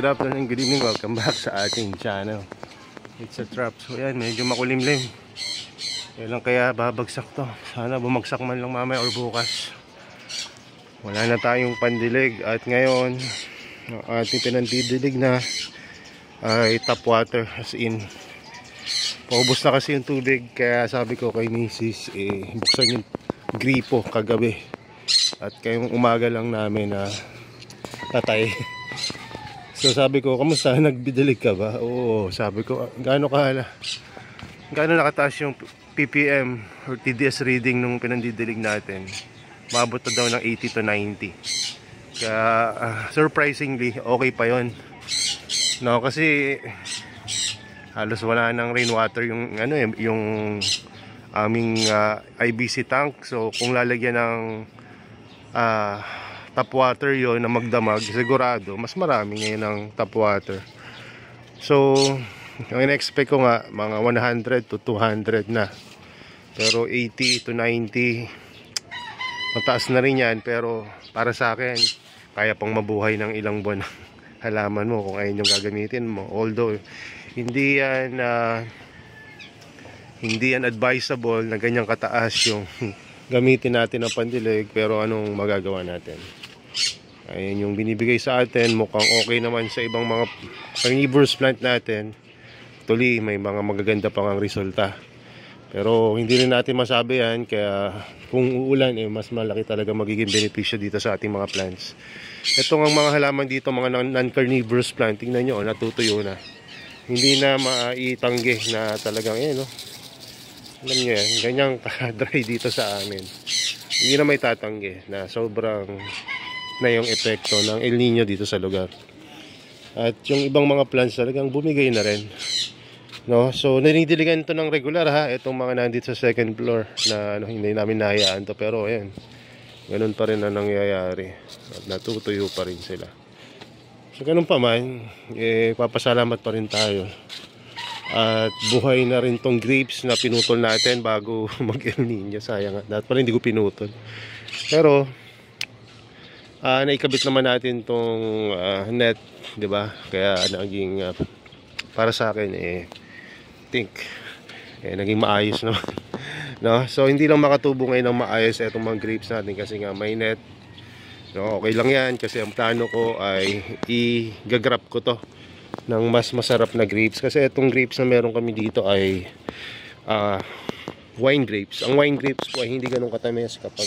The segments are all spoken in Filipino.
good afternoon, good evening, welcome back sa ating channel. It's a trap. So yan, medyo makulimlim. Yan lang kaya babagsak to. Sana bumagsak man lang mamaya or bukas. Wala na tayong pandilig. At ngayon, ang ating pinandidilig na ay tap water. As in, paubos na kasi yung tubig. Kaya sabi ko kay Mrs. Buksan yung gripo kagabi. At kayong umaga lang namin na patay. So sabi ko, kamusta? Nagbidilig ka ba? Oo, sabi ko, gaano nakataas yung ppm or TDS reading nung pinandidilig natin? Maabot na daw ng 80 to 90. Kaya surprisingly okay pa yon. No, kasi halos wala nang rainwater yung yung aming IBC tank. So kung lalagyan ng tap water yon na magdamag, sigurado mas marami ngayon ng tap water. So yung in-expect ko nga mga 100 to 200 na, pero 80 to 90 mataas na rin yan. Pero para sa akin kaya pang mabuhay ng ilang buwan halaman mo kung ayun yung gagamitin mo. Although hindi yan advisable na ganyang kataas yung gamitin natin ng pandilig, pero anong magagawa natin? Ayun yung binibigay sa atin. Mukhang okay naman sa ibang mga carnivorous plant natin. Actually may mga magaganda pang ang resulta, pero hindi rin natin masabi yan. Kaya kung uulan, mas malaki talaga magiging benepisyo dito sa ating mga plants. Itong ang mga halaman dito, mga non-carnivorous plant, tingnan nyo, natutuyo na. Hindi na maitanggi na talagang no? Alam nyo yan, ganyang dry dito sa amin. Hindi na may tatanggi na sobrang na yung epekto ng El Nino dito sa lugar. At yung ibang mga plants talagang bumigay na rin, no? So nanidiligan to ng regular ha, itong mga nandito sa second floor na hindi namin nahayaan to, pero ayan, ganun pa rin na nangyayari at natutuyo pa rin sila. So ganun pa man, papasalamat pa rin tayo at buhay na rin tong grapes na pinutol natin bago mag El Nino. Sayang, dapat pala hindi ko pinutol, pero naikabit naman natin tong net, di ba? Kaya naging para sa akin think naging maayos naman. No? So hindi lang makatubo ngayon ng maayos itong mga grapes natin kasi nga may net. So okay lang yan, kasi ang plano ko ay i-gagrap ko to ng mas masarap na grapes. Kasi itong grapes na meron kami dito ay wine grapes. Ang wine grapes po ay hindi ganun katamis kapag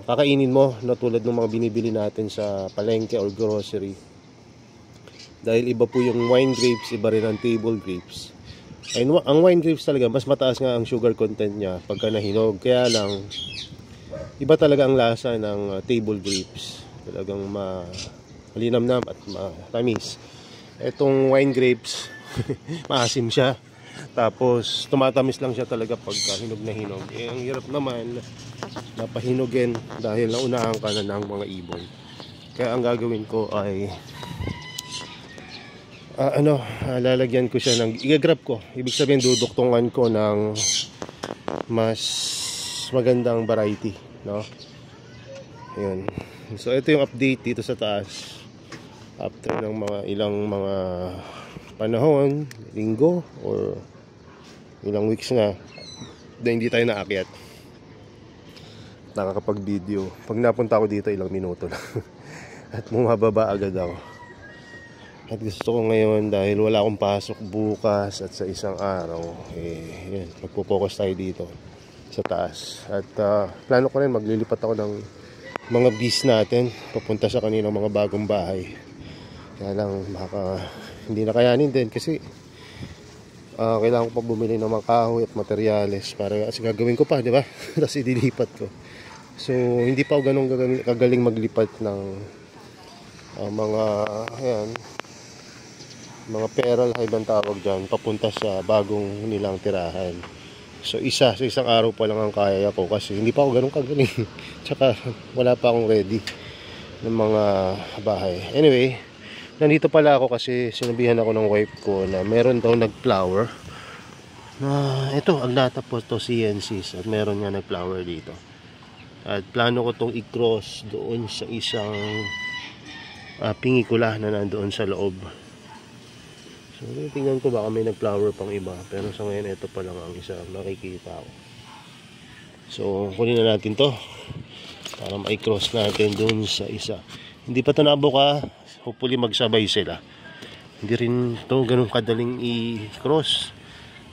kakainin mo, na tulad ng mga binibili natin sa palengke or grocery. Dahil iba po yung wine grapes, iba rin ang table grapes. And ang wine grapes talaga mas mataas nga ang sugar content niya pagka nahinog. Kaya lang iba talaga ang lasa ng table grapes. Talagang malinamnam at matamis. Etong wine grapes maasim siya. Tapos tumatamis lang siya talaga pagka hinog na hinog. Ang hirap naman napahinugin dahil naunahan ka na ng mga ibon. Kaya ang gagawin ko ay lalagyan ko siya ng i-grab ko. Ibig sabihin duduktungan ko ng mas magandang variety, no? Ayun. So ito yung update dito sa taas after ng mga ilang mga panahon, linggo or ilang weeks na hindi tayo naakyat, nakakapag video. Pag napunta ako dito ilang minuto lang at bumababa agad ako. At gusto ko ngayon, dahil wala akong pasok bukas at sa isang araw, yun, magpo-focus tayo dito sa taas. At plano ko rin maglilipat ako ng mga bees natin papunta sa kanilang mga bagong bahay. Kaya lang hindi na kayanin din kasi kailangan ko pa bumili ng mga kahoy at materyales kasi gagawin ko pa, di ba? Tapos idilipat ko. So hindi pa ako ganun kagaling maglipat ng mga feral hive ang tawag dyan, papunta sa bagong nilang tirahan. So sa isang araw pa lang ang kaya ko kasi hindi pa ako ganun kagaling. Tsaka wala pa akong ready ng mga bahay. Anyway, nandito pala ako kasi sinabihan ako ng wife ko na meron daw nag-flower. Ito, ang data po to CNCs at meron nga nag-flower dito. At plano ko tong i-cross doon sa isang pingikula na nandoon sa loob. So tingnan ko baka may nag-flower pang iba, pero sa ngayon ito pa lang ang isa nakikita ko. So kunin na natin to para ma-cross natin doon sa isa. Hindi pa ito nabuka, hopefully magsabay sila. Hindi rin ito ganun kadaling i-cross.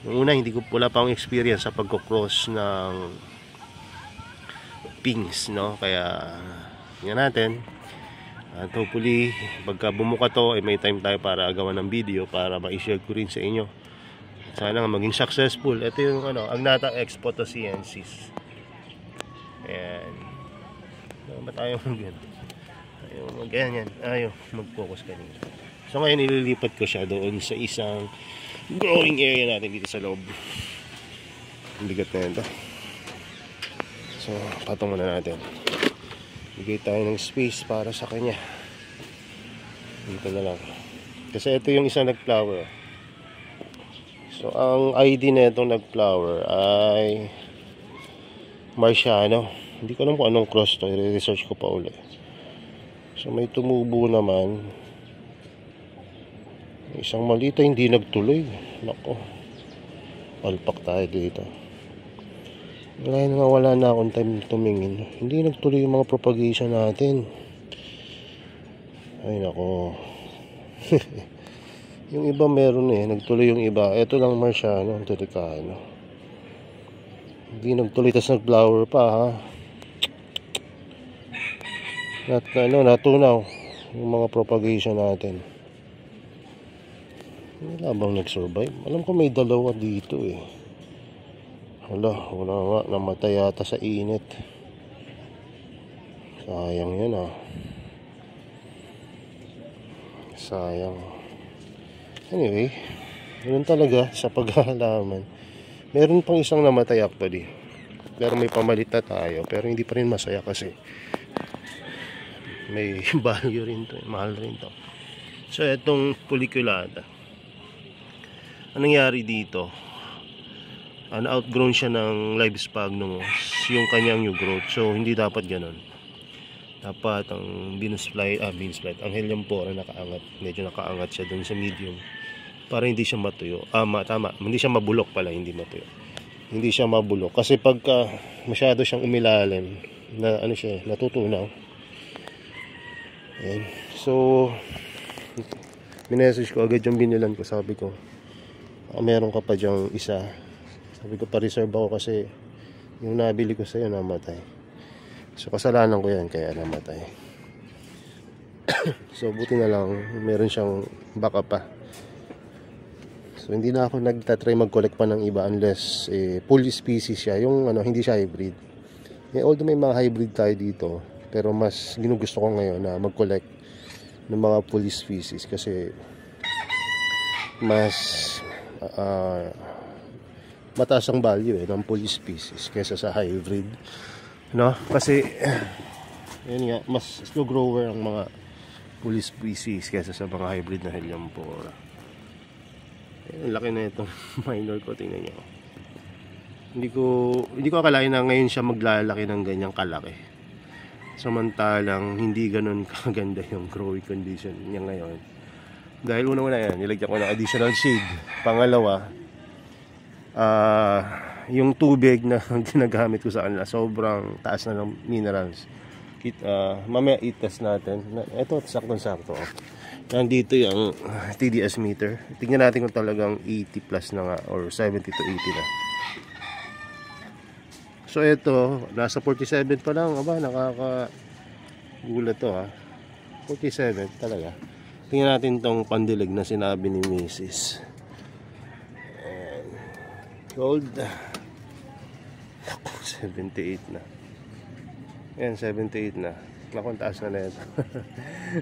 Noong una hindi ko wala pa akong experience sa pagko-cross ng pings, no? Kaya tingnan natin. At hopefully pagka bumuka to, may time tayo para gawa ng video para ma-share ko rin sa inyo. Sana nga maging successful. Ito yung Agnatha X Photo CNCs. Ayan. Ba't ayaw ayaw mag-focus kanina. So ngayon ililipat ko siya doon sa isang growing area natin dito sa loob. Ang bigat na ito. So patong muna natin. Bigay tayo ng space para sa kanya. Dito na lang. Kasi ito yung isang nag-flower. So ang ID na itong nag-flower ay Marciano. Hindi ko alam kung anong cross to. I-research ko pa ulit. So may tumubo naman. Isang malita hindi nagtuloy. Nako. Palpak tayo dito. Wala na akong time tumingin. Hindi nagtuloy yung mga propagation natin. Ay nako. Yung iba meron nagtuloy yung iba. Ito lang Marciano, delikado. Hindi nagtuloy, tas nag-flower pa ha. Natunaw yung mga propagation natin. Wala bang nag-survive? Alam ko may dalawa dito wala nga, namatay yata sa init. Sayang yun sayang. Anyway, ganun talaga sa paghahalaman. Meron pang isang namatay actually, pero may pamalit na tayo, pero hindi pa rin masaya kasi may value rin to, mahal rin to. So itong puliculata, anong nangyari dito, outgrown siya ng live sphagnum yung kanyang new growth. So hindi dapat ganun. Dapat ang Venus flight, ang Helianthera nakaangat, medyo nakaangat siya dun sa medium para hindi siya matuyo. Tama, hindi siya mabulok pala, hindi matuyo. Hindi siya mabulok kasi pagka masyado siyang umilalim na natutunaw. Ayan. So minessage ko agad yung binilan ko, sabi ko meron ka pa dyang isa. Sabi ko pa-reserve ako kasi yung nabili ko sa'yo namatay. So kasalanan ko yan kaya namatay. So buti na lang meron siyang backup pa. So hindi na ako nagtatry mag-collect pa ng iba unless full species siya. Yung hindi siya hybrid. Although may mga hybrid tayo dito, pero mas ginugusto ko ngayon na mag-collect ng mga full species kasi mas mataas ang value ng full species kaysa sa hybrid, no? Kasi yun nga, mas slow grower ang mga full species kaysa sa mga hybrid na Helianthera. Ang laki na itong minor ko, tingnan nyo. Hindi ko akalain na ngayon siya maglalaki ng ganyang kalaki. Samantalang hindi ganun kaganda yung growing condition niya ngayon. Dahil una yan, nilagyan ko ng additional shade. Pangalawa, yung tubig na ginagamit ko sa kanila sobrang taas na ng minerals. Mamaya i-test natin. Ito saktong-sakto. Nandito yung TDS meter. Tingnan natin kung talagang 80 plus na nga or 70 to 80 na. So ito nasa 47 pa lang. Aba, nakakagulat to 47 talaga. Tingnan natin tong pandilig na sinabi ni Mrs. Gold. 78 na. Ayan, 78 na. Nakong taas na ito.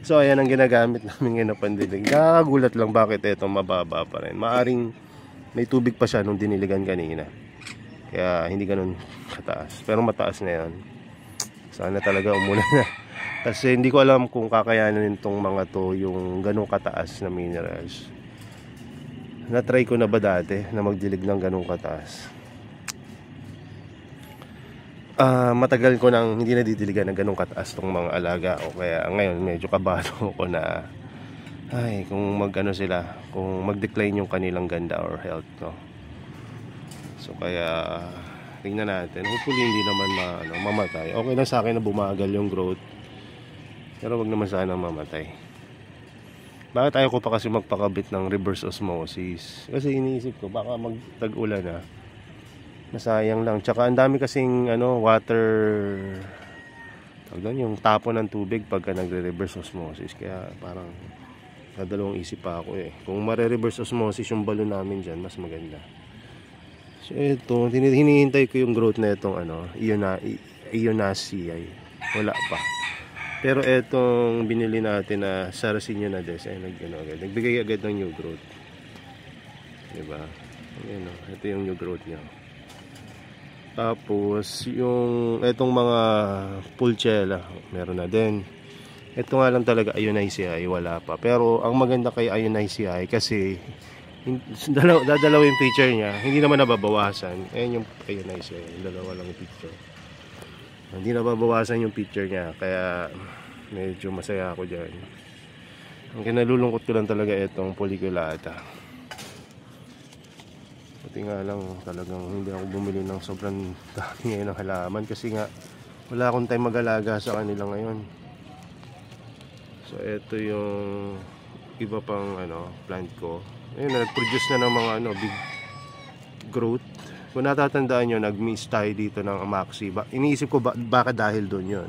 So ayan ang ginagamit namin ngayon na pandilig. Nakagulat lang bakit ito mababa pa rin. Maaring may tubig pa siya nung diniligan kanina. Kaya hindi ganun kataas. Pero mataas na yan. Sana talaga umulan na. Kasi hindi ko alam kung kakayanin itong mga to yung ganun kataas na minerals. Na-try ko na ba dati na magdilig ng ganun kataas? matagal ko nang hindi nadidiligan ng ganong kataas tong mga alaga ko, kaya ngayon medyo kabado ko na ay kung kung mag-decline yung kanilang ganda or health, no. So kaya tingnan natin, hopefully hindi naman mamatay. Okay lang sa akin na bumagal yung growth, pero wag naman sana mamatay. Bakit ayaw ko pa kasi magpakabit ng reverse osmosis? Kasi iniisip ko baka magtag-ulan na, masayang lang. Tsaka ang dami kasing water, yung tapo ng tubig pagka nagre-reverse osmosis. Kaya parang nadalawang isip pa ako eh. Kung mare-reverse osmosis yung balon namin dyan, mas maganda. So ito, hinihintay ko yung growth na itong Ionaceae. Wala pa. Pero etong binili natin na Sarracenia nades ay nagbigay agad ng new growth. Diba? Ayan, ito yung new growth niya. Tapos yung etong mga Pulchella, meron na din. Ito nga lang talaga Ionaceae, wala pa. Pero ang maganda kay Ionaceae kasi dadalawa yung picture niya, hindi naman nababawasan. Ayan yung Ionaceae, dalawa lang yung picture. Hindi nababawasan yung picture niya, kaya medyo masaya ako dyan. Ang kinalulungkot ko lang talaga itong Folliculata. Pati nga lang talagang hindi ako bumili ng sobrang dami ngayon ng halaman kasi nga wala akong time mag-alaga sa kanila ngayon. So ito yung iba pang plant ko. Ayun, nag-produce na ng mga big growth. Kung natatandaan nyo, nag-miss tayo dito ng Maxi. Iniisip ko baka dahil doon yun.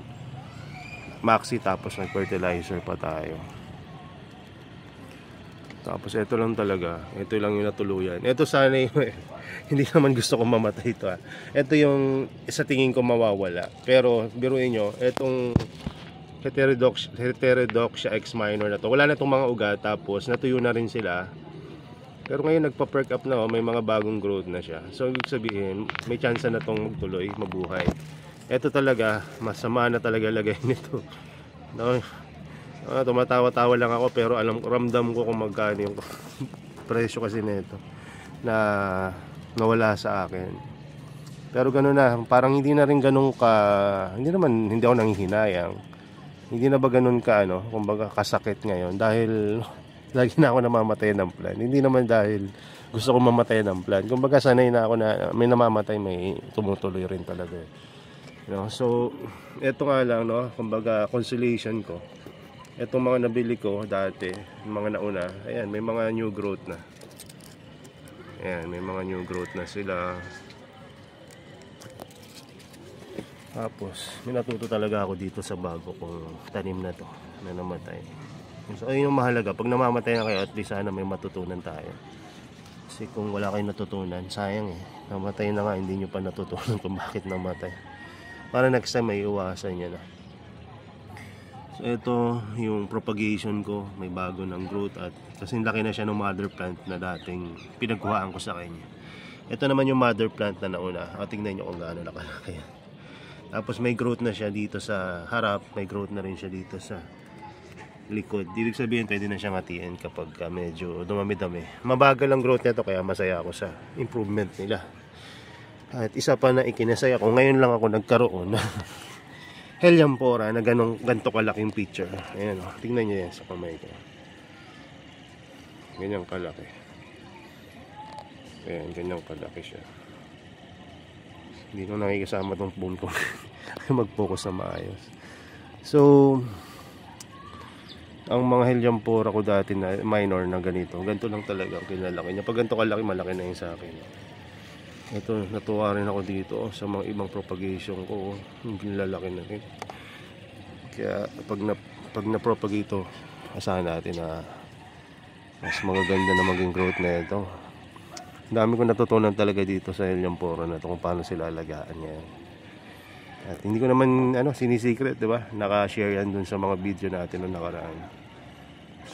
Maxi, tapos nag-fertilizer pa tayo. Tapos ito lang talaga. Ito lang yung natuluyan. Ito sana yung hindi naman gusto ko mamatay ito. Ito yung sa tingin ko mawawala. Pero biruin nyo, itong Heterodoxia X minor na to, wala na itong mga ugat. Tapos natuyo na rin sila. Pero ngayon nagpa-perk up na, may mga bagong growth na siya. So ibig sabihin, may chance na itong magtuloy, mabuhay. Ito talaga, masama na talaga lagay nito. No? Tumatawa-tawa lang ako, pero ramdam ko kung magkano yung presyo kasi nito na nawala sa akin. Pero gano'n na, parang hindi na rin ganun hindi ako nanghihinayang. Hindi na ba ganun kumbaga kasakit ngayon dahil lagi na ako namamatay ng plant. Hindi naman dahil gusto ko mamatay ng plant. Kumbaga sanay na ako na may namamatay, may tumutuloy rin talaga. So, eto nga lang, kumbaga consolation ko. Etong mga nabili ko dati, mga nauna, ayan, may mga new growth na. Ayan, may mga new growth na sila. Tapos, may natuto talaga ako dito sa bago kong tanim na to, na namatay. So ayun yung mahalaga, pag namamatay na kayo, at least sana may matutunan tayo. Kasi kung wala kayong natutunan, sayang namatay na nga, hindi nyo pa natutunan kung bakit namatay. Para next time may iwasan nyo na. So ito yung propagation ko, may bago ng growth, at kasi laki na siya ng mother plant na dating pinagkuhaan ko sa kanya. Ito naman yung mother plant na nauna. Tingnan nyo kung gaano nakalaki. Tapos may growth na siya dito sa harap, may growth na rin siya dito sa likod. Ibig sabihin pwede na siyang hatiin kapag medyo dumami-dami. Mabagal ang growth nito, kaya masaya ako sa improvement nila. At isa pa na ikinasaya ko, ngayon lang ako nagkaroon ng Helianthera na ganito kalaking picture. Ayan tingnan nyo yan sa kamay ko. Ganyan kalaki. Ayan, ganyan kalaki siya. Hindi ko nakikisama itong phone ko. Mag-focus na maayos. So ang mga Helianthera ko dati na minor na ganito lang talaga ang kinalaki niya. Pag ganito kalaki, malaki na yun sa akin. Ito, natuwa rin ako dito sa mga ibang propagation ko. Hindi lalaki na rin. Kaya pag na-propagate ito, asahan natin na mas magaganda na maging growth na ito. Dami ko natutunan talaga dito sa Helianthera na ito kung paano sila alagaan niya. At hindi ko naman sinisikret, di ba? Naka-share yan dun sa mga video natin na nakaraan.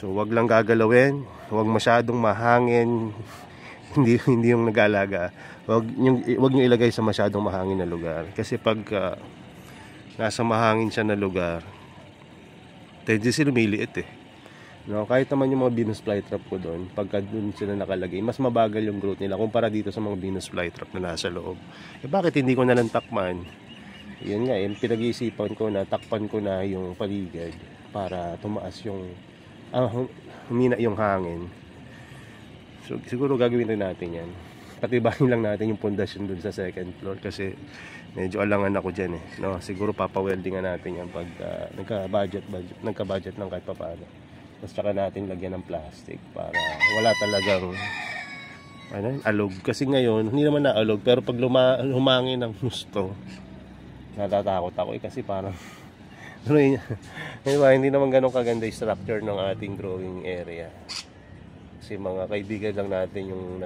So wag lang gagalawin, wag masyadong mahangin. hindi yung nag-aalaga. Wag niyo ilagay sa masyadong mahangin na lugar. Kasi pag nasa mahangin siya na lugar, tendency lumiliit kahit naman yung mga Venus flytrap ko doon, pagka doon sila nakalagay, mas mabagal yung growth nila kumpara dito sa mga Venus flytrap na nasa loob. Bakit hindi ko na lang takman? Yun nga, pinag-iisipan ko na takpan ko na yung paligid para tumaas yung humina yung hangin. So siguro gagawin rin natin yan. Patibahin lang natin yung pundasyon dun sa second floor kasi medyo alangan ako dyan eh, no? Siguro papaweldingan natin yan pag nagka-budget ng kahit papaano. Tapos tsaka natin lagyan ng plastic para wala talagang alog. Kasi ngayon hindi naman na alog, pero pag humangin ng gusto, natatakot ako kasi parang hindi naman ganun kaganda yung structure ng ating growing area. Kasi mga kaibigan lang natin yung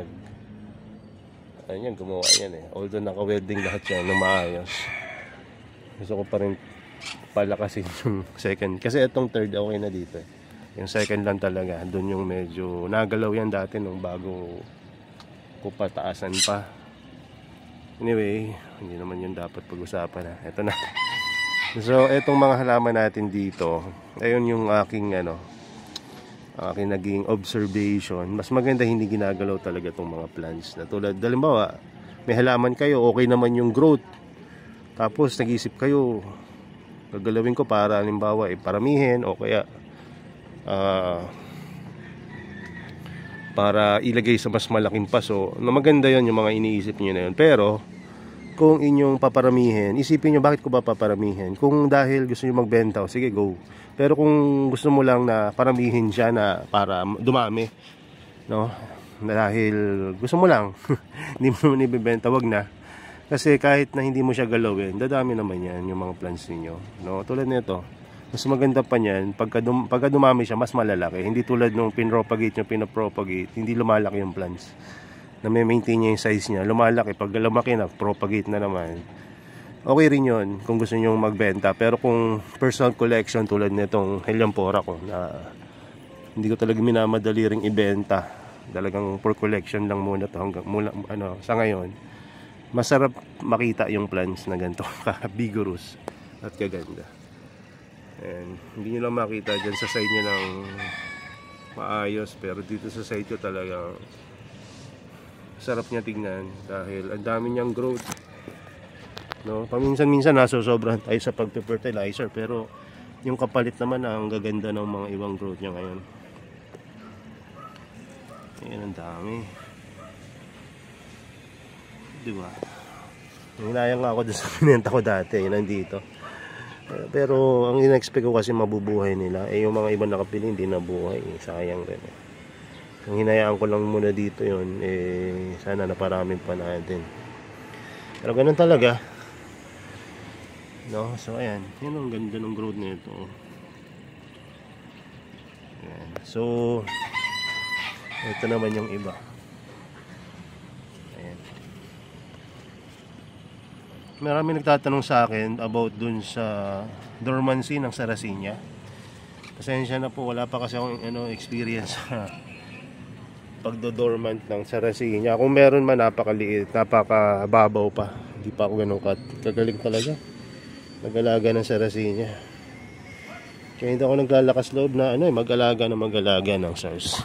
gumawa yan eh. Although naka-welding lahat yan na maayos, gusto ko pa rin palakasin yung second. Kasi itong third okay na dito eh. Yung second lang talaga, doon yung medyo nagalaw yan dati nung bago ko pataasan pa. Anyway, hindi naman yun dapat pag-usapan na. Ito na. So, etong mga halaman natin dito, ayun yung aking naging observation. Mas maganda hindi ginagalaw talaga itong mga plants. Na tulad, halimbawa, may halaman kayo, okay naman yung growth. Tapos, nag-isip kayo, gagalawin ko para, halimbawa, paramihin o kaya para ilagay sa mas malaking paso. Na maganda yon yung mga iniisip niyo na yun. Pero kung inyong paparamihin, isipin nyo bakit ko ba paparamihin. Kung dahil gusto nyo magbenta, sige go. Pero kung gusto mo lang na paramihin siya na para dumami, no, dahil gusto mo lang hindi mo naman ibibenta, wag na. Kasi kahit na hindi mo siya galawin, dadami naman yan yung mga plants ninyo, no. Tulad nito, mas maganda pa niyan pagka dumami siya, mas malalaki. Hindi tulad nung pinapropagate, hindi lumalaki yung plants. Na may maintain niya yung size niya, lumalaki. Pag lumaki na, propagate na naman. Okay rin yun kung gusto niyo magbenta. Pero kung personal collection tulad nitong Helianthera ko, na hindi ko talaga minamadali ring ibenta, talagang for collection lang muna to hanggang sa ngayon, masarap makita yung plants na ganito ka-vigorous at kaganda. And hindi nyo lang makita dyan sa side niya ng maayos, pero dito sa side ko talaga sarap niya tingnan dahil ang dami niyang growth, no? Paminsan-minsan nasosobrahan tayo sa pagpe-fertilizer, pero yung kapalit naman ang gaganda ng mga ibang growth niya ngayon. Ayan, ang dami, diba? Hinayang nga ako dun sa pinenta ko dati, yun nandito. Pero ang in-expect ko kasi mabubuhay nila, yung mga ibang nakapili hindi nabuhay, sayang rin. Ang hinayaan ko lang muna dito yun, sana naparamin pa natin. Pero ganun talaga, no? So ayan, yun ang ganda ng growth nito. Ayan. So ito naman yung iba. Ayan. Marami nagtatanong sa akin about dun sa dormancy ng Sarracenia. Pasensya na po, wala pa kasi akong experience sa pagdo-dormant ng Sarracenia. Kung meron man, napakaliit, napakababaw pa. Hindi pa ako ganun kagaling talaga mag-alaga ng Sarracenia. Kaya hindi ako naglalakas loob na mag-alaga ng SARS.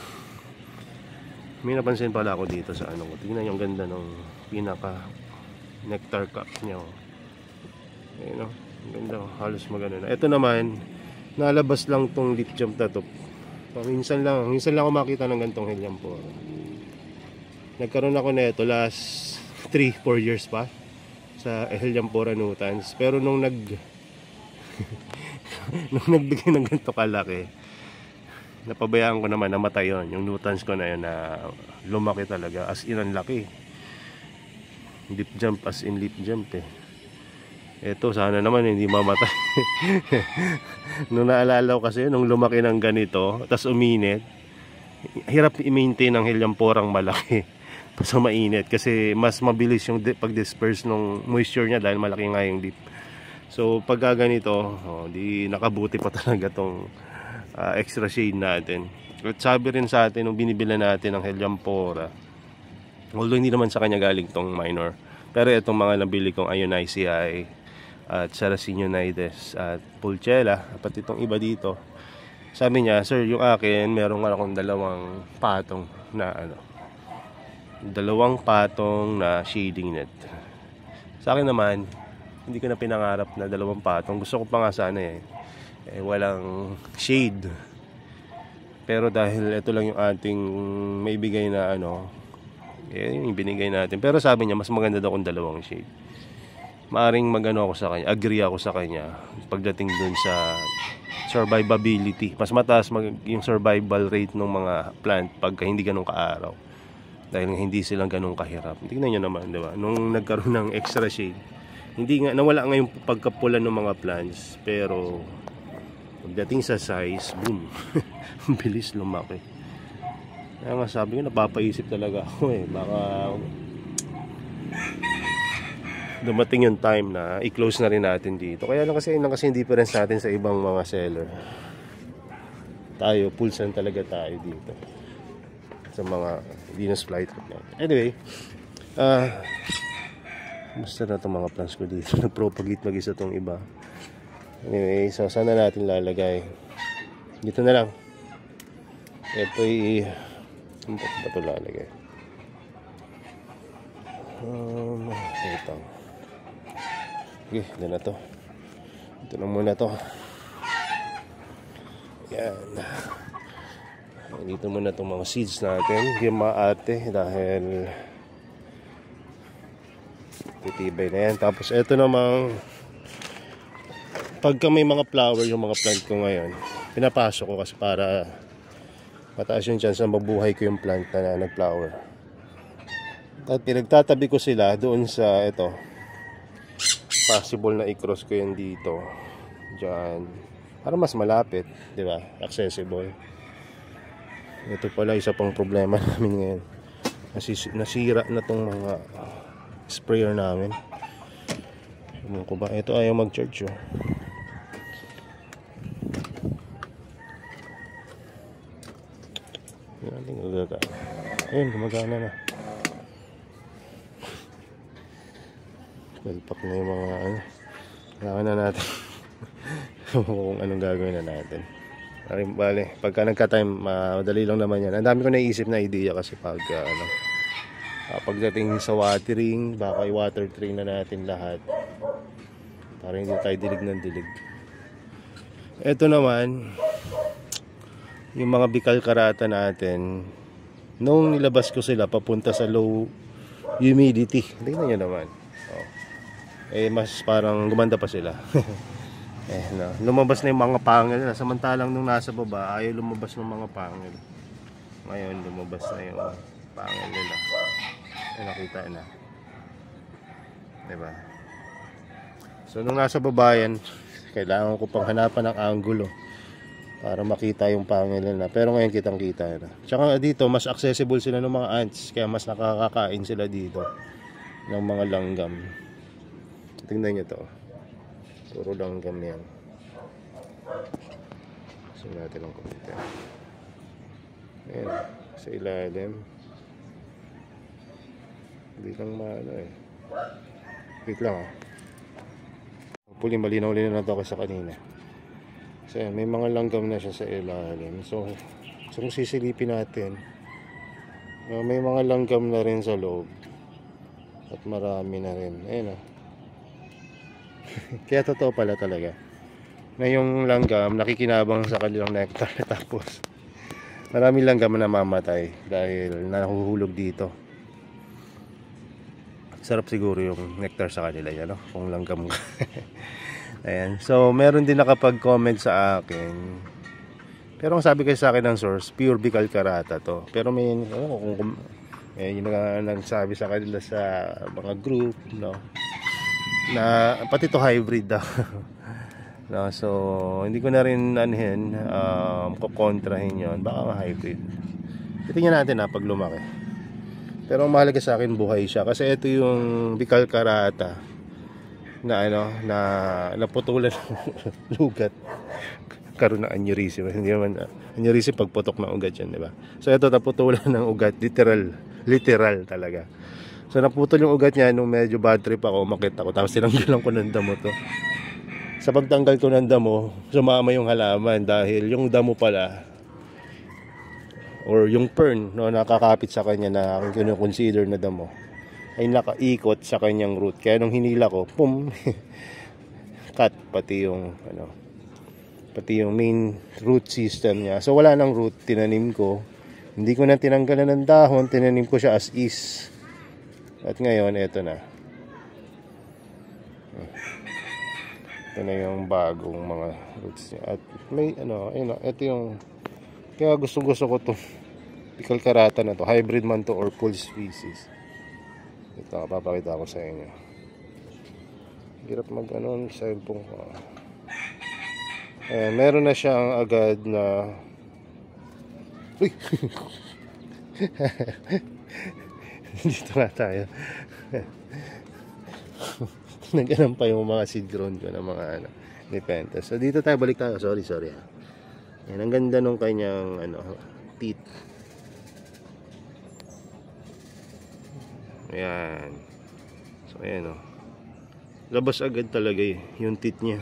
May napansin pala ako dito sa ko. Tingnan yung ganda ng pinaka nectar cup niya. Ayun, ang ganda, halos magano na. Ito naman, nalabas lang tong leaf jump na to. Minsan lang ako makita ng gantong Helianthera. Nagkaroon ako na ito last 3-4 years pa sa Helianthera nutans. Pero nung nagbigay ng ganito kalaki, napabayaan ko naman, namatay yun. Yung nutans ko na yun na lumaki talaga, as in ang laki. Leaf jump, as in leaf jump eh. Ito sana naman hindi mamatay. Nung naalala ko kasi nung lumaki ng ganito tapos uminit, hirap i-maintain ng Helianthera malaki sa mainit kasi mas mabilis yung pag-disperse ng moisture niya dahil malaki nga yung leaf. So pag ganito, di nakabuti pa talaga tong extra shade natin. At sabi rin sa atin nung binibila natin ng Helianthera, although hindi naman sa kanya galing tong minor, pero itong mga nabili kong Ionicea at Sarracenionides at Pulchella, pati itong iba dito, sabi niya, sir, yung akin meron akong dalawang patong na shading net. Sa akin naman, hindi ko na pinangarap na 2 patong. Gusto ko pa nga sana walang shade. Pero dahil ito lang yung ating maibigay na yung binigay natin. Pero sabi niya mas maganda daw kung 2 shade. Maaring ako sa kanya, agree ako sa kanya pagdating dun sa survivability. Mas mataas yung survival rate ng mga plant pagka hindi ganun kaaraw. Dahil hindi silang ganun kahirap. Tingnan nyo naman, di ba? Nung nagkaroon ng extra shade, nawala nga yung pagkapula ng mga plants. Pero pagdating sa size, boom. Bilis lumaki. Kaya nga sabi ko, napapaisip talaga ako baka dumating yung time na i-close na rin natin dito. Kaya lang kasi yung difference natin sa ibang mga seller. Tayo, pulsan talaga tayo dito sa mga Venus flytrap natin. Anyway, basta na itong mga plants ko dito. Nag-propagate mag-isa itong iba. Anyway, so sana natin lalagay. Dito na lang. Ito'y ba ito lalagay? Ito. Okay, dyan na to. Ito na muna to. Yan. Dito muna itong mga seeds natin. Yung maate dahil titibay na yan. Tapos ito namang pagka may mga flower yung mga plant ko ngayon, pinapasok ko kasi para mataas yung chance na mabuhay ko yung plant na nag-flower. At pinagtatabi ko sila doon sa ito. Possible na i-cross ko yan dito. Diyan. Para mas malapit, di ba? Accessible. Ito pala isa pang problema namin ngayon. Nasira na tong mga sprayer namin. Ano ko ba? Ito ayaw mag-charge Ayun, gumagana na. Palpak na yung mga kailangan na natin. Kung anong gagawin na natin. Bale, pagka nagka-time, madali lang naman yan. Ang dami ko naisip na idea kasi pagdating sa watering, baka i-water train na natin lahat para hindi tayo dilig ng dilig. Ito naman yung mga bikal karata natin. Nung nilabas ko sila papunta sa low humidity, tingnan nyo naman. Mas parang gumanda pa sila. Lumabas na yung mga pangil na. Samantalang nung nasa baba ayaw lumabas ng mga pangil. Ngayon lumabas na yung pangil nila. Nakita na, diba? So nung nasa baba yan, kailangan ko pang hanapan ng angulo para makita yung pangil nila. Pero ngayon kitang kita na. Tsaka dito mas accessible sila ng mga ants, kaya mas nakakakain sila dito ng mga langgam. Tingnan nyo to, puro langgam yan. So natin ang kumita. Ayan, sa ilalim. Hindi lang wait lang Hopefully malinaw-linaw na ito ako sa kanina. So ayan, may mga langgam na siya sa ilalim. So kung sisilipin natin, may mga langgam na rin sa loob. At marami na rin. Ayan Kaya totoo pala talaga na yung langgam nakikinabang sa kanilang nectar. Tapos maraming langgam na namamatay dahil nahuhulog dito. Sarap siguro yung nectar sa kanila yan, kung langgam. Ayan. So meron din nakapag-comment sa akin, pero ang sabi kasi sa akin ng source, pure Bicol Karata to. Pero may yung nagsabi sa kanila sa mga group, na pati to hybrid daw. So hindi ko na rin kukontrahin yon, baka hybrid. Tingnan natin pag lumaki. Pero ang mahalaga sa akin buhay siya, kasi ito yung Bicol Karata na na naputulan ng ugat, karoon ng aneurysm. Hindi naman aneurysm pagputok ng ugat yan, di ba? So ito naputulan ng ugat, literal talaga. So naputol yung ugat niya nung medyo bad trip ako, umakit ako, tapos tinanggalan ko ng damo to. Sa pagtanggal ko ng damo, sumama yung halaman dahil yung damo pala, or yung fern nakakapit sa kanya na aking kino-consider na damo, ay nakaikot sa kanyang root. Kaya nung hinila ko, pum, cut pati yung main root system niya. So wala nang root, tinanim ko. Hindi ko na tinanggalan ng dahon, tinanim ko siya as is. At ngayon, eto na. Ito na yung bagong mga roots niya. At may ayun, ito yung, kaya gusto ko to pickle karata na to, hybrid man to or full species. Ito, papakita ko sa inyo. Hirap mag cellphone ko. Ayan, meron na siyang agad na uy! Dito na tayo. Nagganam pa yung mga seed grown ko na mga Nepenthes. So dito tayo, balik tayo. Sorry. Ayan, ang ganda nung kanyang teeth. Ayan. So ayan labas agad talaga yung teeth niya.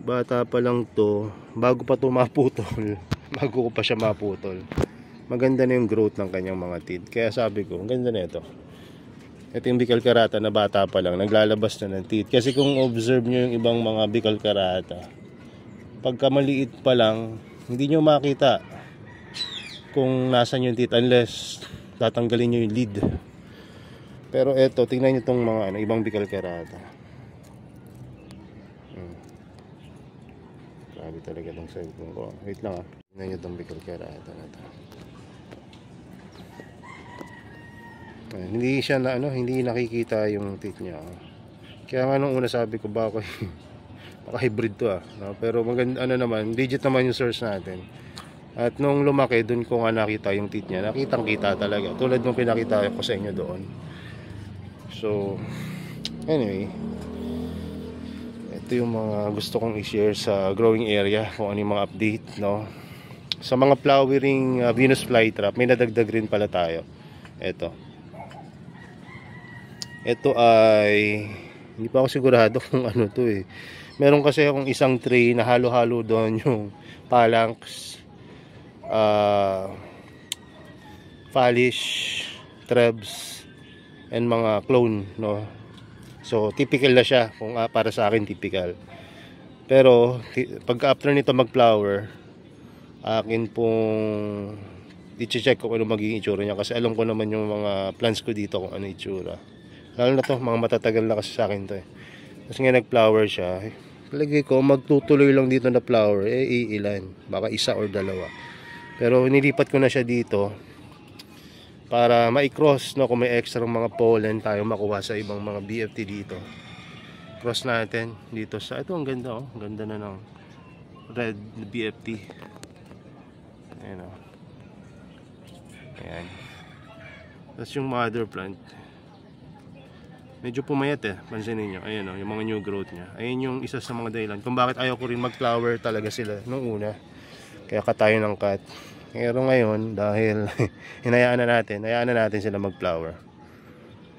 Bata pa lang to, bago pa to maputol. Bago ko pa siya maputol. Maganda na yung growth ng kanyang mga teeth. Kaya sabi ko, ang ganda na ito. Ito yung Bicol Karata na bata pa lang, naglalabas na ng teeth. Kasi kung observe nyo yung ibang mga Bicol Karata, pagka maliit pa lang, hindi nyo makita kung nasan yung teeth unless tatanggalin nyo yung lid. Pero eto, tingnan nyo itong mga ibang Bicol Karata. Grabe talaga itong cellphone ko. Wait lang tingnan nyo itong Bicol Karata na ito. Hindi siya hindi nakikita yung teeth niya. Kaya nga nung una sabi ko baka hybrid to pero maganda naman, digit naman yung source natin. At nung lumaki, dun ko nga nakita yung teeth niya. Nakitang-kita talaga. Tulad nung pinakita ko sa inyo doon. So, anyway, ito yung mga gusto kong i-share sa growing area, kung ano yung mga update, Sa mga flowering Venus flytrap, may nadagdag rin pala tayo. Ito ay hindi pa ako sigurado kung ano to Meron kasi akong isang tray na halo-halo doon yung phalanx, Phalish, Trebs, and mga clone, So typical na siya, kung para sa akin typical. Pero pag after nito mag-flower, akin pong i-check ko kung ano magiging itsura niya, kasi alam ko naman yung mga plants ko dito kung ano itsura. Lalo na to, mga matatagal na kasi sa akin to Kasi nga nag-flower siya, palagay ko magtutuloy lang dito na flower, iilan, baka isa or dalawa. Pero nilipat ko na siya dito para ma-cross, kung may extra mga pollen tayo makuha sa ibang mga BFT dito. Cross natin dito sa, ito ang ganda ang ganda na ng red BFT. Ayan Ayan. Tapos yung mother plant, medyo pumayat pansinin nyo. Ayan yung mga new growth nya. Ayan yung isa sa mga dahilan kung bakit ayaw ko rin mag-flower talaga sila nung una. Kaya katayo ng cut. Pero ngayon, dahil hayaan na natin sila mag-flower.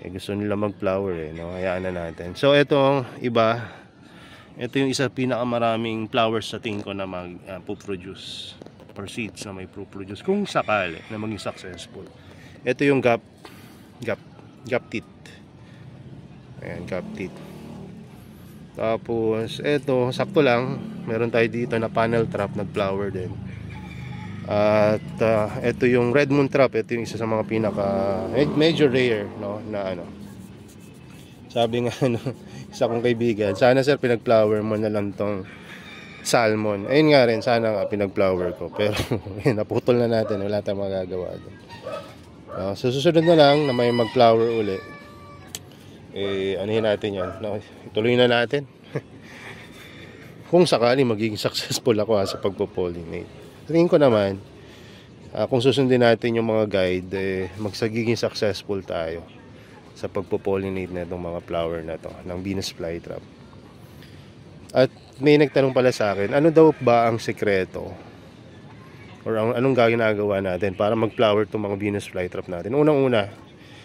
Gusto nila mag-flower hayaan na natin. So itong iba, ito yung isa pinakamaraming flowers sa tingin ko na mag-produce or seeds na may produce kung sakali na maging successful. Ito yung gap teeth. Ayan, gap teeth. Tapos ito, sakto lang, meron tayo dito na panel trap, nag-flower din. At ito yung red moon trap, ito yung isa sa mga pinaka major rare na sabi nga isa kong kaibigan, sana sir pinag-flower mo na lang tong salmon. Ayun nga rin, sana nga pinag-flower ko, pero naputol na natin, wala tayong magagawa doon. So susunod na lang na may mag-flower uli, anuhin natin yan, ituloy na natin. Kung sakali magiging successful ako sa pagpo-pollinate. Tingin ko naman, kung susundin natin yung mga guide, magsagiging successful tayo sa pagpo-pollinate na itong mga flower na to ng Venus flytrap. At may nagtanong pala sa akin, ano daw ba ang sekreto or anong ginagawa natin para mag-flower itong mga Venus flytrap natin? Unang-una,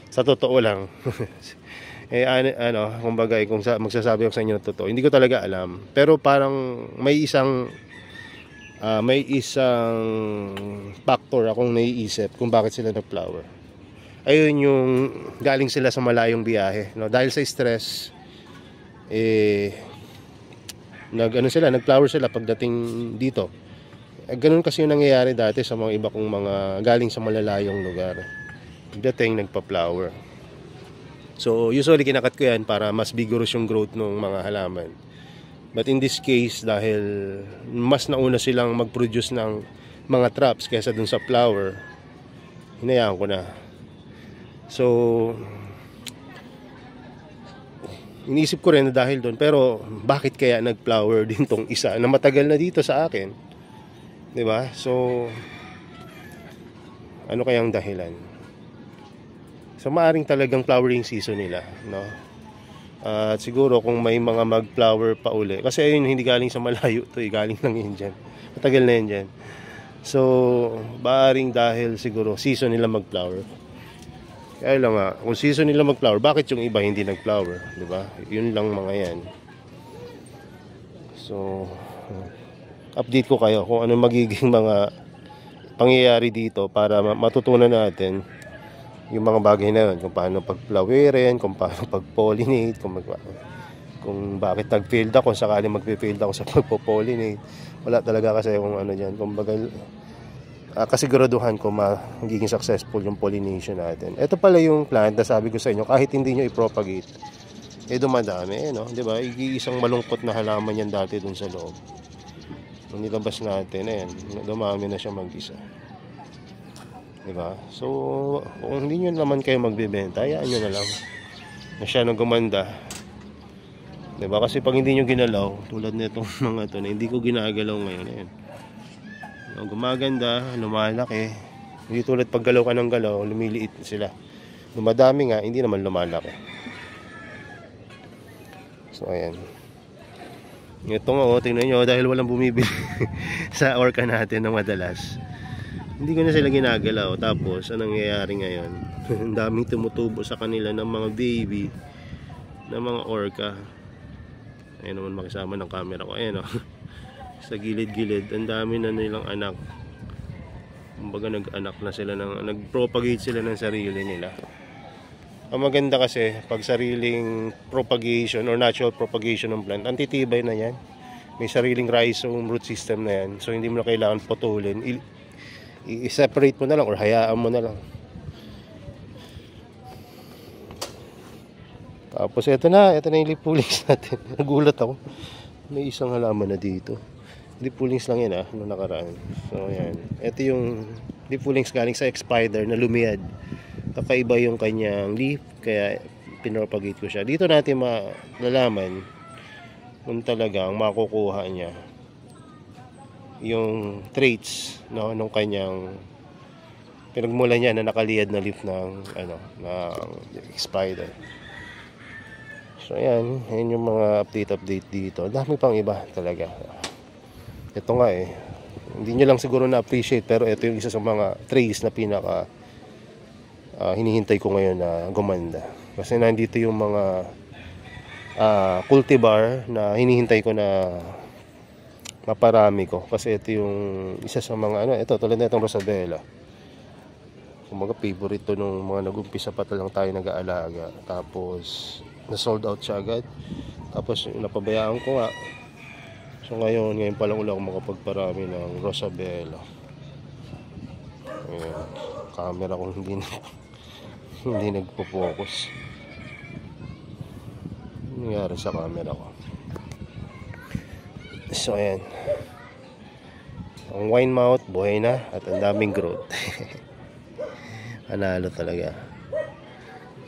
sa totoo lang, kumbaga, kung magsasabi ako sa inyo ng totoo, hindi ko talaga alam. Pero parang may isang factor akong naiisip kung bakit sila nag-flower. ayun yung galing sila sa malayong biyahe, no? Dahil sa stress, nag-flower sila pagdating dito. Ganun kasi yung nangyayari dati sa mga iba kong mga galing sa malalayong lugar. Dating nagpa-flower. So usually kinakat ko yan para mas vigorous yung growth ng mga halaman. But in this case, dahil mas nauna silang mag-produce ng mga traps kaysa dun sa flower, hinayaan ko na. So iniisip ko rin na dahil doon, pero bakit kaya nag-flower din tong isa na matagal na dito sa akin, 'di ba? So ano kayang dahilan? So maaring talagang flowering season nila, no? At siguro kung may mga mag-flower pa uli, kasi ayun hindi galing sa malayo to, galing lang yun dyan, matagal na yun dyan. So maaring dahil siguro season nila mag-flower. Kaya lang nga, kung season nila mag-flower, bakit yung iba hindi nag-flower, di ba? Yun lang mga yan. So, update ko kayo kung ano magiging mga pangyayari dito para matutunan natin yung mga bagay na yun. Kung paano pag-flowerin, kung paano pag-pollinate, kung bakit nag-failed ako, sakali mag-failed ako sa pag-pollinate. Wala talaga kasi kung ano dyan. Kasiguraduhan ko magiging successful yung pollination natin. Ito pala yung plant na sabi ko sa inyo, kahit hindi nyo i-propagate, dumadami, no? Diba? Isang malungkot na halaman yan dati dun sa loob. Nung nilabas natin, dumami na siya mag-isa. Diba? So, kung hindi nyo naman kayo magbibenta, hayaan nyo na lang. Masyadong gumanda. Diba? Kasi pag hindi nyo ginalaw, tulad nitong mga to na hindi ko ginagalaw ngayon, gumaganda, lumalaki. Hindi tulad pag galaw ka ng galaw, lumiliit sila. Dumadami nga, hindi naman lumalaki. So ayan. Ito nga, tingnan nyo, dahil walang bumibili sa orca natin na madalas, hindi ko na sila ginagalaw. Tapos anong nangyayari ngayon? Ang daming tumutubo sa kanila ng mga baby ng mga orca. Ayun naman makisama ng camera ko. Ayan sa gilid-gilid, ang dami na nilang anak. Kumbaga nag-anak na sila, nag-propagate sila ng sarili nila. Ang maganda kasi pag sariling propagation or natural propagation ng plant, antitibay na yan. May sariling rhizome root system na yan. So hindi mo na kailangan putulin. I-separate mo na lang or hayaan mo na lang. Tapos ito na yung leaf pullings natin. Nagulat ako. May isang halaman na dito. Leaf pullings lang yan nung nakaraan. So ayan. Ito yung leaf pullings galing sa X-Spider na lumiyad. Kakaiba yung kanyang leaf, kaya pinropagate ko siya. Dito natin malalaman kung talagang makukuha niya yung traits, no, nung kanyang pinagmula niya na nakaliyad na leaf ng X-Spider. So ayan yung mga update dito. Dami pang iba talaga. Ito nga hindi nyo lang siguro na-appreciate, pero ito yung isa sa mga traits na pinaka hinihintay ko ngayon na gumanda. Kasi nandito yung mga cultivar na hinihintay ko na maparami ko. Kasi ito yung isa sa mga ito tulad na itong Rosabella. Kumbaga favorite to nung mga nag-umpisa pa lang tayo nag-aalaga. Tapos na-sold out siya agad. Tapos napabayaan ko nga. So ngayon pa lang ulit ako makapagparami ng Rosabella. Ayan. Camera ko hindi nagpo-focus. Ano nangyari sa camera ko? So ayan. Ang wine mouth buhay na at ang daming growth. Analo talaga.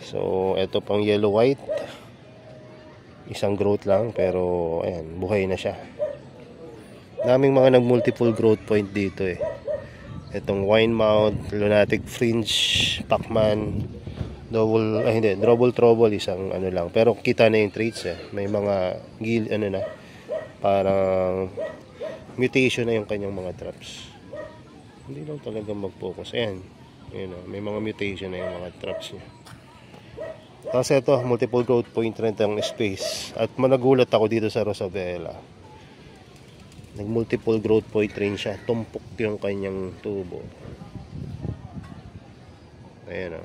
So ito pang yellow white. Isang growth lang pero ayan, buhay na siya. Daming mga nag-multiple growth point dito Itong wine mouth, lunatic fringe, Pacman, double trouble, isang lang. Pero kita na yung traits May mga parang mutation na yung kanyang mga traps. Hindi lang talaga mag-focus. Ayan, may mga mutation na yung mga traps niya. Tapos ito, multiple growth point rin ang space. At managulat ako dito sa Rosabella. Nag-multiple growth point rin siya. Tumpok yung kanyang tubo. Ayan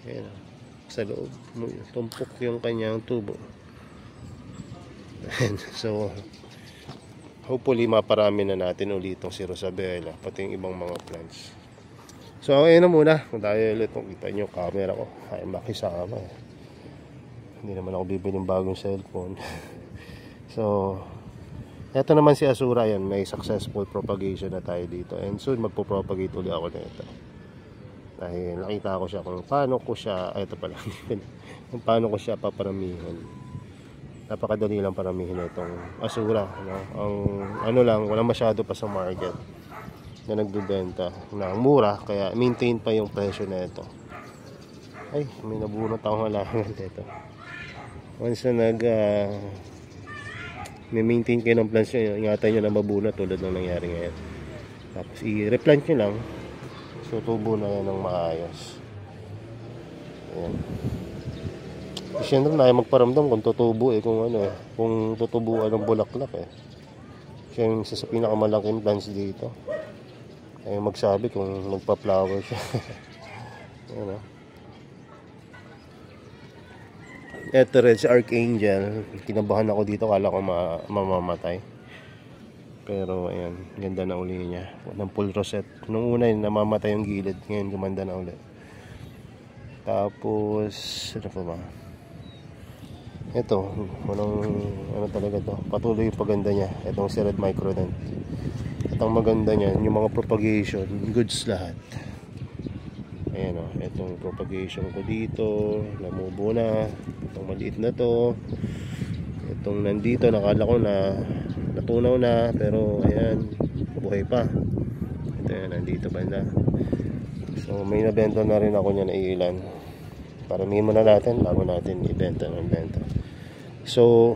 Ayan, sa loob tumpok yung kanyang tubo. So hopefully maparami na natin ulit itong si Rosabella, pati yung ibang mga plants. So ayun na muna, dahil itong kita nyo camera ko ay makisama hindi naman ako bibili ng bagong cellphone. So eto naman si Azura, yan, may successful propagation na tayo dito, and soon magpo-propagate ulit ako nito dahil nakita ko siya kung paano ko siya, ito pala kung paano ko siya paparamihan. Napakadali lang paramihin itong Azura, no? Ang ano lang, wala masyado pa sa market na nagbebenta na mura, kaya maintain pa yung presyo na ito. Ay, may nabunot akong halaman dito. Once na may maintain kayo ng plants nyo, ingatan nyo na mabunot tulad ng nangyari ngayon. Tapos i-replant nyo lang, so tubo na yan ng maayos. Ayan. Siyempre na magparamdam kung tutubo kung ano kung tutubuan ng bulaklak siya yung isa sa pinakamalaking plants dito, magsabi kung magpa-flower siya. Ano, eto red si Archangel, kinabahan ako dito, kala ko mamamatay, pero ayan, ganda na uli niya ng full rosette. Nung una namamatay yung gilid, ngayon gumanda na uli. Tapos ano pa ba, ito, ano talaga to, patuloy yung paganda niya. Itong si Red Microdent, itong maganda niya, yung mga propagation, goods lahat. Ayan o, itong propagation ko dito, namubo na. Itong maliit na to, itong nandito, nakala ko na natunaw na, pero ayan, buhay pa. Ito yan, nandito banda. So may nabenta na rin ako niya na ilan. Paramihin muna natin bago natin ibenta ng benta. So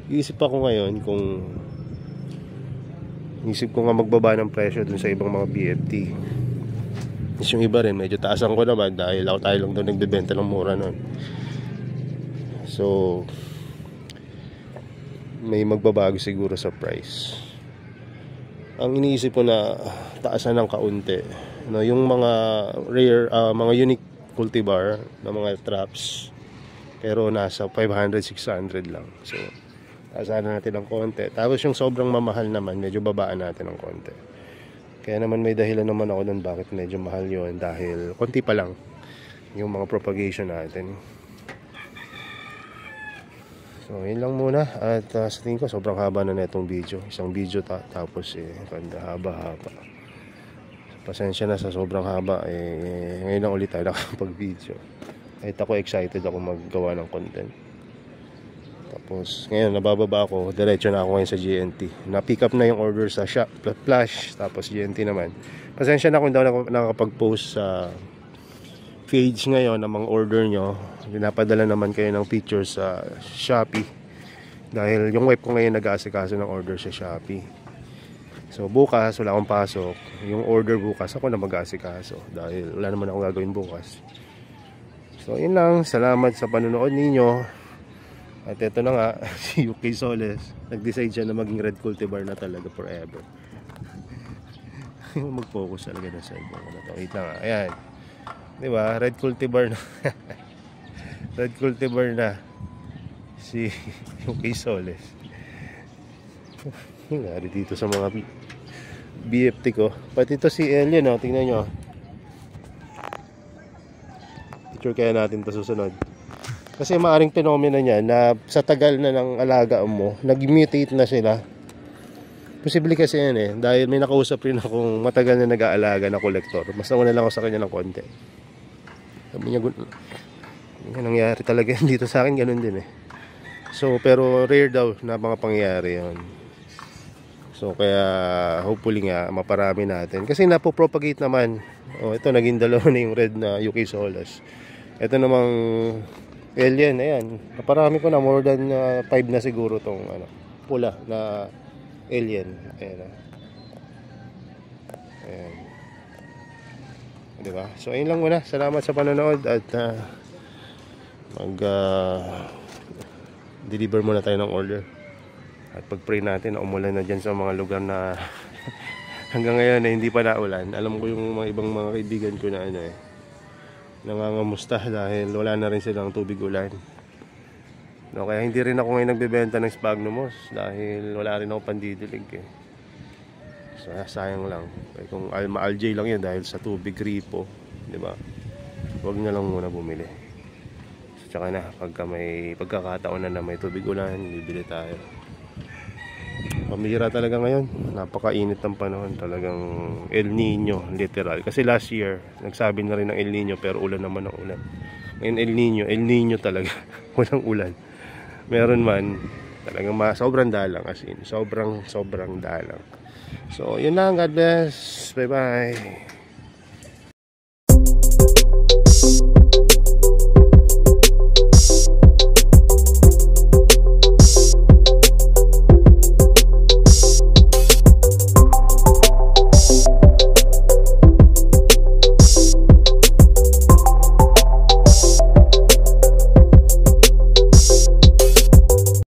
isip ako ngayon kung nga magbaba ng presyo dun sa ibang mga BFT. Yung iba rin medyo taasan ko naman dahil tayo lang doon nagbebenta ng mura nun. So may magbabago siguro sa price. Ang iniisip ko na taasan ng kaunti, no, yung mga rare, mga unique cultivar na mga traps, pero nasa 500-600 lang. So taasan natin ng konti. Tapos yung sobrang mamahal naman, medyo babaan natin ng konti. Kaya naman may dahilan naman ako doon bakit medyo mahal yun, dahil konti pa lang yung mga propagation natin. So yun lang muna, at sa tingin ko sobrang haba na itong video. Isang video tapos haba-haba. Pasensya na sa sobrang haba, ngayon lang ulit tayo nakapag-video. Kahit ako excited ako maggawa ng content. Tapos ngayon nabababa ako, diretso na ako ngayon sa GNT. Na-pick up na yung order sa shop, Flash, tapos GNT naman. Pasensya na kung daw nakakapag-post sa page ngayon ng mga order nyo. Pinapadala naman kayo ng pictures sa Shopee, dahil yung wife ko ngayon nag-aasikaso ng order sa Shopee. So bukas wala akong pasok, yung order bukas ako na mag-aasikaso dahil wala naman akong gagawin bukas. So yun lang, salamat sa panonood ninyo. At ito na nga, si UK Soles, nag-decide siya na maging red cultivar na talaga forever. Mag-focus talaga na sa ibang wait lang, ayan, diba, red cultivar na. Red cultivar na si UK Soles. Nangyari dito sa mga BFT ko. Pati ito si Alien, oh, tingnan nyo. Picture kaya natin ito susunod. Kasi maaring phenomena niya na sa tagal na ng alaga mo, nag-mutate na sila. Posible kasi yan dahil may nakausap rin akong matagal na nag-aalaga na kolektor. Mas nauna lang ako sa kanya ng konti. Sabi niya, nangyari talaga dito sa akin, ganun din So, pero rare daw na mga pangyayari yun. So, kaya hopefully nga, maparami natin. Kasi napopropagate naman. Oh, ito, naging dalawa na yung red na UK Soles. Ito namang Alien, ayan. Naparami ko na, more than 5 na siguro tong pula na Alien. Ayan. Ayan. Diba? So, ayun lang muna. Salamat sa panonood at deliver muna tayo ng order. At pag-pray natin na umulan na dyan sa mga lugar na hanggang ngayon hindi pa naulan. Alam ko yung mga ibang mga kaibigan ko na nangangamusta dahil wala na rin silang tubig ulan. No, kaya hindi rin ako ngayon nagbebenta ng sphagnum moss dahil wala rin ako pandidilig eh. So, sayang lang. Eh, kung ma-algae lang yan dahil sa tubig gripo, di ba? Huwag na lang muna bumili. So, tsaka na, pagka may pagkakataon na may tubig ulan, bibili tayo. Pamihira talaga ngayon. Napakainit ng panahon. Talagang El Nino, literal. Kasi last year, nagsabi na rin ng El Nino pero ulan naman ang ulan. Ngayon El Nino talaga. Walang ulan. Meron man, talagang sobrang dalang, as in, sobrang dalang. So, yun lang. God bless. Bye-bye.